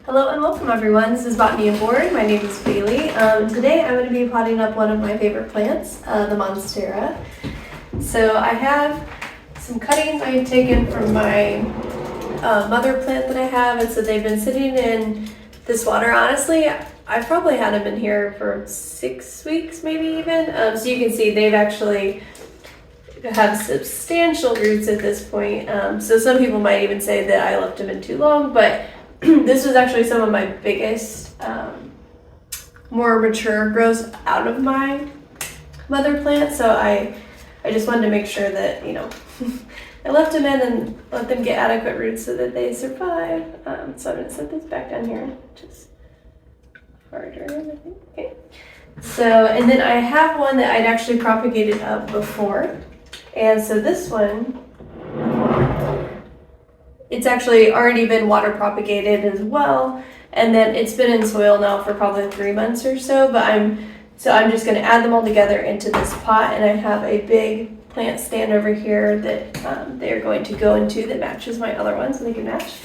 Hello and welcome everyone. This is Botany and Board. My name is Baley. Today I'm going to be potting up one of my favorite plants, the Monstera. So I have some cuttings I had taken from my mother plant that I have, and so they've been sitting in this water. Honestly, I've probably had them in here for 6 weeks, maybe even. So you can see they've actually have substantial roots at this point. So some people might even say that I left them in too long, but this was actually some of my biggest, more mature grows out of my mother plant. So I just wanted to make sure that, you know, I left them in and let them get adequate roots so that they survive. So I'm going to set this back down here, which is harder, I think. Okay. So, and then I have one that I'd actually propagated up before. And so this one, it's actually already been water propagated as well, and then it's been in soil now for probably 3 months or so. But I'm just going to add them all together into this pot, and I have a big plant stand over here that they're going to go into that matches my other one, so they can match.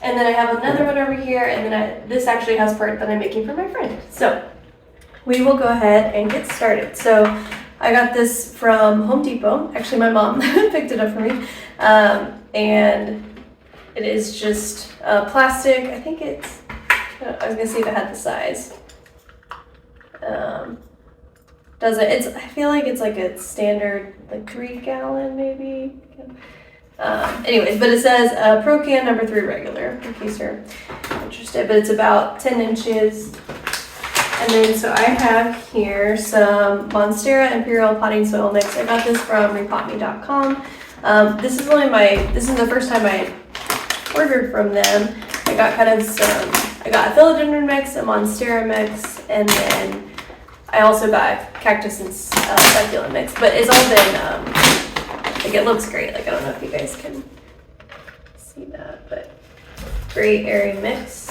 And then I have another one over here, and then this actually has part that I'm making for my friend. So we will go ahead and get started. So I got this from Home Depot. Actually, my mom picked it up for me, and it is just plastic. I think it's, I was gonna see if it had the size. Doesn't, I feel like it's like a standard, like 3 gallon maybe. Anyways, but it says Pro Can number 3 regular, in case you're interested, but it's about 10 inches. And then, so I have here some Monstera Imperial Potting Soil Mix. I got this from repotting.com. This is the first time I ordered from them. I got I got a philodendron mix, a Monstera mix, and then I also got cactus and succulent mix. But it's all been, like, it looks great. Like, I don't know if you guys can see that, but great airy mix.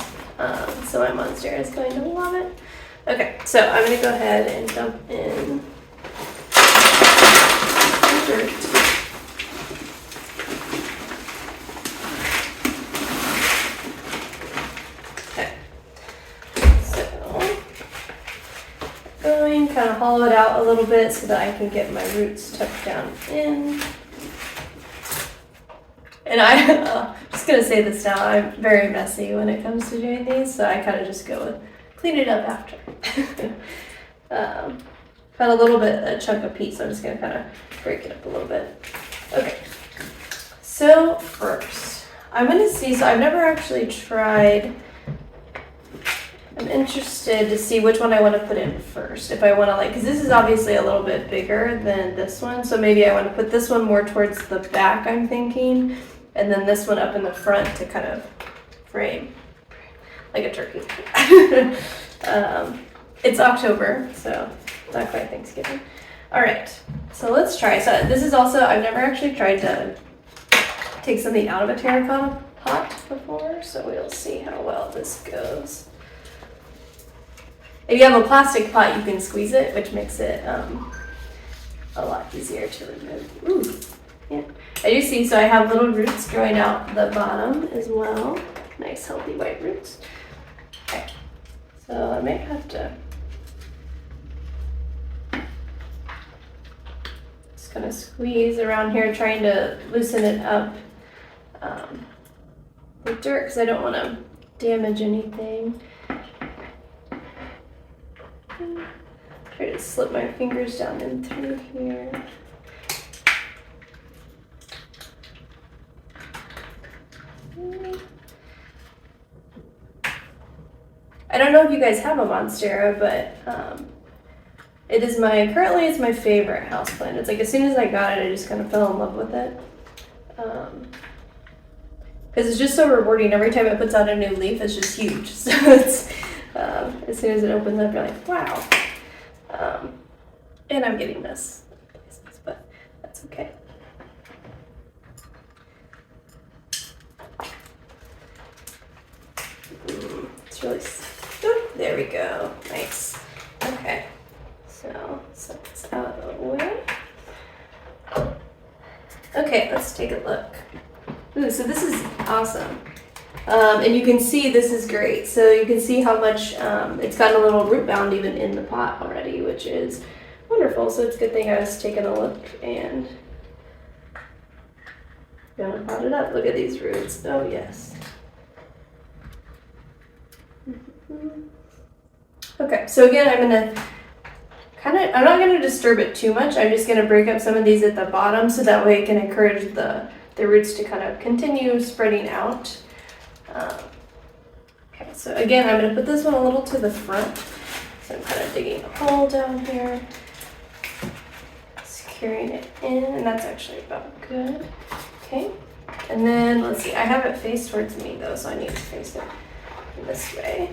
So my Monstera is going to love it. Okay, so I'm going to go ahead and dump in some dirt. Kind of hollow it out a little bit so that I can get my roots tucked down in. And I'm just going to say this now, I'm very messy when it comes to doing these, so I kind of just go with clean it up after. Got a little bit, a chunk of peat, so I'm just going to kind of break it up a little bit. Okay, so first, I'm going to see, so I've never actually tried, I'm interested to see which one I want to put in first. If I want to, like, because this is obviously a little bit bigger than this one, so maybe I want to put this one more towards the back, I'm thinking, and then this one up in the front to kind of frame like a turkey. It's October, so not quite Thanksgiving. All right, so let's try. So this is also, I've never actually tried to take something out of a terracotta pot before, so we'll see how well this goes. If you have a plastic pot, you can squeeze it, which makes it a lot easier to remove. Ooh, yeah. I do see, so I have little roots growing out the bottom as well. Nice, healthy white roots. Okay, so I might have to just kind of squeeze around here, trying to loosen it up with dirt because I don't want to damage anything. Try to slip my fingers down in through here. I don't know if you guys have a Monstera, but currently it's my favorite houseplant. It's like as soon as I got it, I just kind of fell in love with it. Because it's just so rewarding. Every time it puts out a new leaf, it's just huge. So it's as soon as it opens up, you're like, wow. And I'm getting this, but that's okay. It's really, there we go, nice. Okay, so set this out of the way. Okay, let's take a look. Ooh, so this is awesome. And you can see this is great. So you can see how much it's got a little root bound even in the pot already, which is wonderful. So it's a good thing I was taking a look and gonna pot it up. Look at these roots. Oh yes. Okay, so again, I'm not gonna disturb it too much. I'm just gonna break up some of these at the bottom so that way it can encourage the roots to kind of continue spreading out. Okay, so again, I'm gonna put this one a little to the front. So I'm kind of digging a hole down here, securing it in, and that's actually about good. Okay, and then let's see, I have it faced towards me though, so I need to face it this way.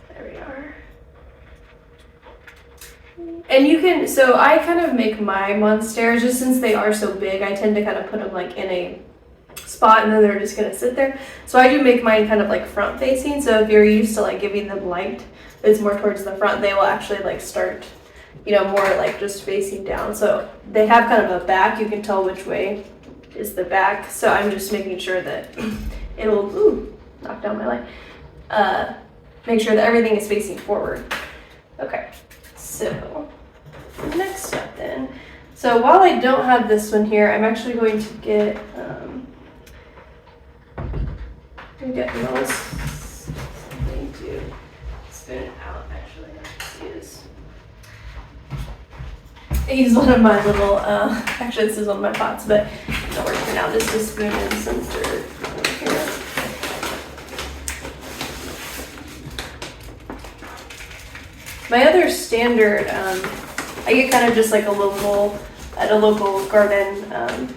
There we are. And you can, so I kind of make my monsteras, just since they are so big, I tend to kind of put them like in a spot and then they're just gonna sit there. So I do make mine kind of like front facing, so if you're used to like giving them light that's more towards the front, they will actually like start, you know, more like just facing down. So they have kind of a back, you can tell which way is the back. So I'm just making sure that it'll, ooh, knock down my light. Make sure that everything is facing forward. Okay, so next up then. So while I don't have this one here, I'm actually going to get most. I need to spin it out actually. I use one of my little, actually this is one of my pots, but it'll work for now, just to spoon in some dirt over here. My other standard, I get kind of just like at a local garden, an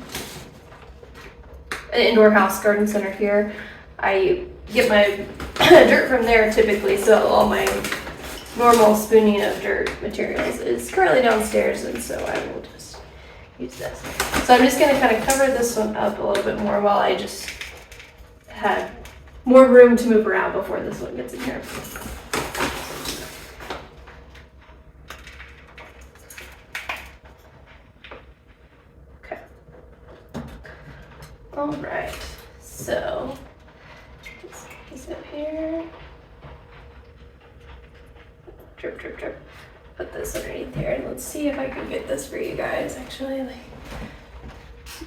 indoor house garden center here. I get my dirt from there typically, so all my normal spooning of dirt materials is currently downstairs, and so I will just use this. So I'm just gonna kind of cover this one up a little bit more while I just have more room to move around before this one gets in here. All right, so just put this up here. Drip, drip, drip. Put this underneath here, and let's see if I can get this for you guys. Actually, like,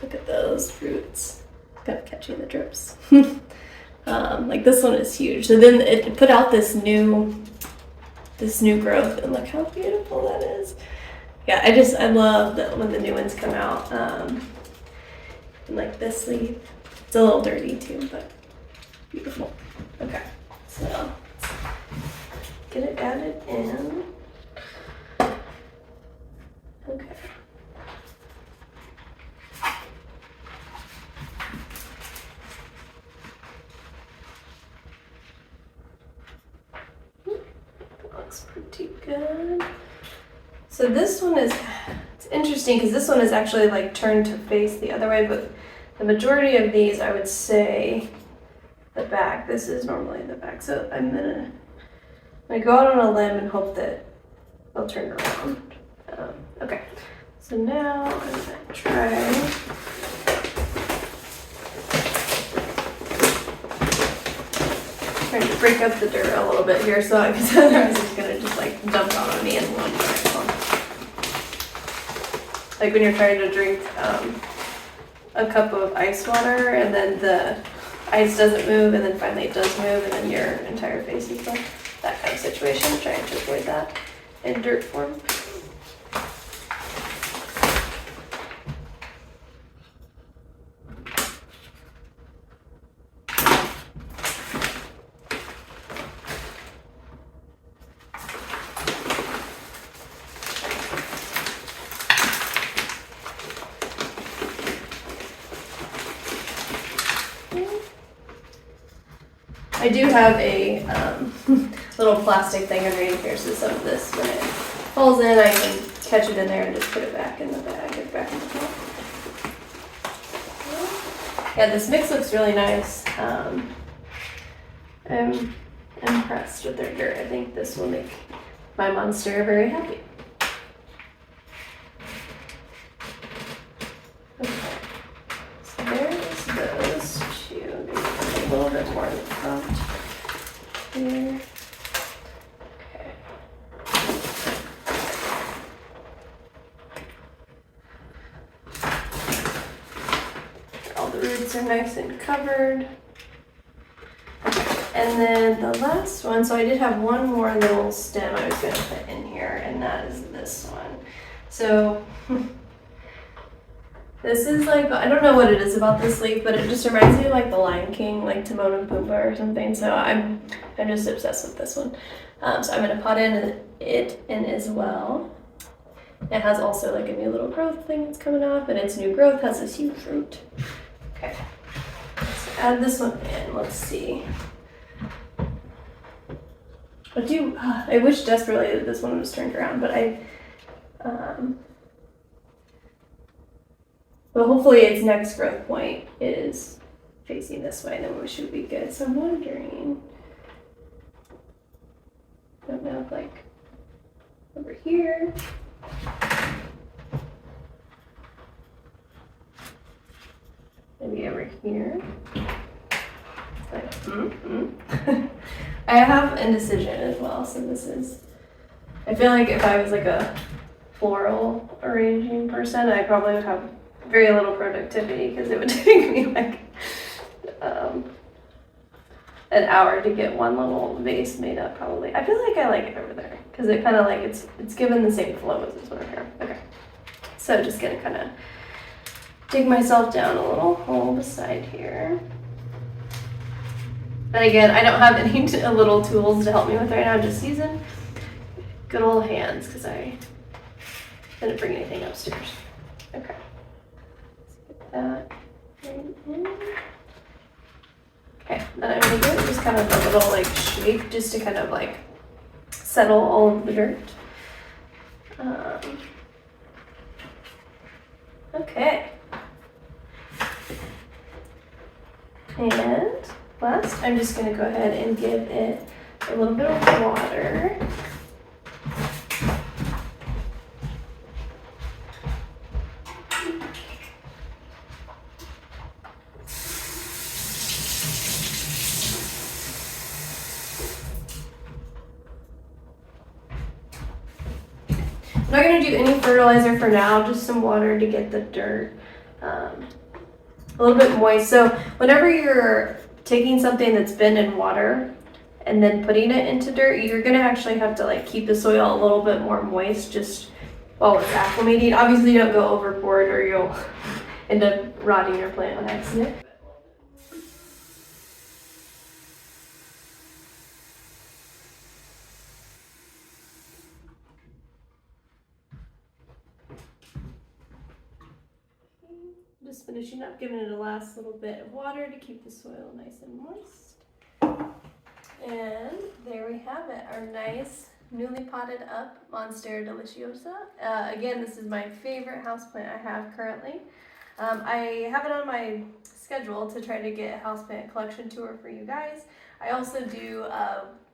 look at those roots. Kind of catching the drips. Like this one is huge. So then it put out this new growth, and look how beautiful that is. Yeah, I love that when the new ones come out. Like this leaf, it's a little dirty too, but beautiful. Okay, so let's get it added in. Okay. That looks pretty good. So this one is, it's interesting because this one is actually like turned to face the other way, but the majority of these, I would say the back. This is normally the back. So I'm gonna go out on a limb and hope that they'll turn around. Okay, so now I'm gonna trying to break up the dirt a little bit here, so because otherwise it's gonna just like dump out on me in one direction. Like when you're trying to drink a cup of ice water and then the ice doesn't move and then finally it does move and then your entire face is done. That kind of situation. I'm trying to avoid that in dirt form. I do have a little plastic thing underneath here, so some of this, when it falls in, I can catch it in there and just put it back in the bag, get it back in the pot. Yeah, this mix looks really nice. I'm impressed with their dirt. I think this will make my Monstera very happy. Okay, so there's those two. little bit more in the front here. Okay. All the roots are nice and covered. And then the last one, so I did have one more little stem I was going to put in here, and that is this one. So this is like, I don't know what it is about this leaf, but it just reminds me of like the Lion King, like Timon and Pumbaa or something. So I'm just obsessed with this one. So I'm going to pot it in as well. It has also like a new little growth thing that's coming up, and its new growth has this huge root. Okay, let's add this one in. Let's see. I wish desperately that this one was turned around, but but hopefully its next growth point is facing this way, and then we should be good. So I'm wondering, I don't know if like over here. Maybe over here. Like, I have indecision as well, so this is, I feel like if I was like a floral arranging person, I probably would have very little productivity because it would take me like an hour to get one little vase made up probably. I feel like I like it over there because it kind of like, it's given the same flow as this one over here. Okay, so just gonna kind of dig myself down a little hole beside here. And again, I don't have any little tools to help me with right now, just using good old hands because I didn't bring anything upstairs. Okay, let's get that right in. Okay, then I'm gonna give it just kind of a little like shake just to kind of like settle all of the dirt. Okay. And last, I'm just going to go ahead and give it a little bit of water. I'm not going to do any fertilizer for now, just some water to get the dirt a little bit moist. So whenever you're taking something that's been in water and then putting it into dirt, you're gonna actually have to like keep the soil a little bit more moist just while it's acclimating. Obviously don't go overboard or you'll end up rotting your plant on accident. Just finishing up, giving it a last little bit of water to keep the soil nice and moist. And there we have it, our nice newly potted up Monstera Deliciosa. Again, this is my favorite houseplant I have currently. I have it on my schedule to try to get a houseplant collection tour for you guys. I also do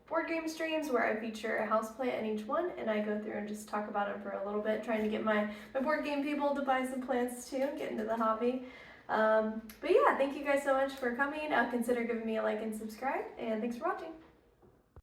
board game streams where I feature a houseplant in each one, and I go through and just talk about it for a little bit, trying to get my board game people to buy some plants too, get into the hobby. But yeah, thank you guys so much for coming. Consider giving me a like and subscribe, and thanks for watching.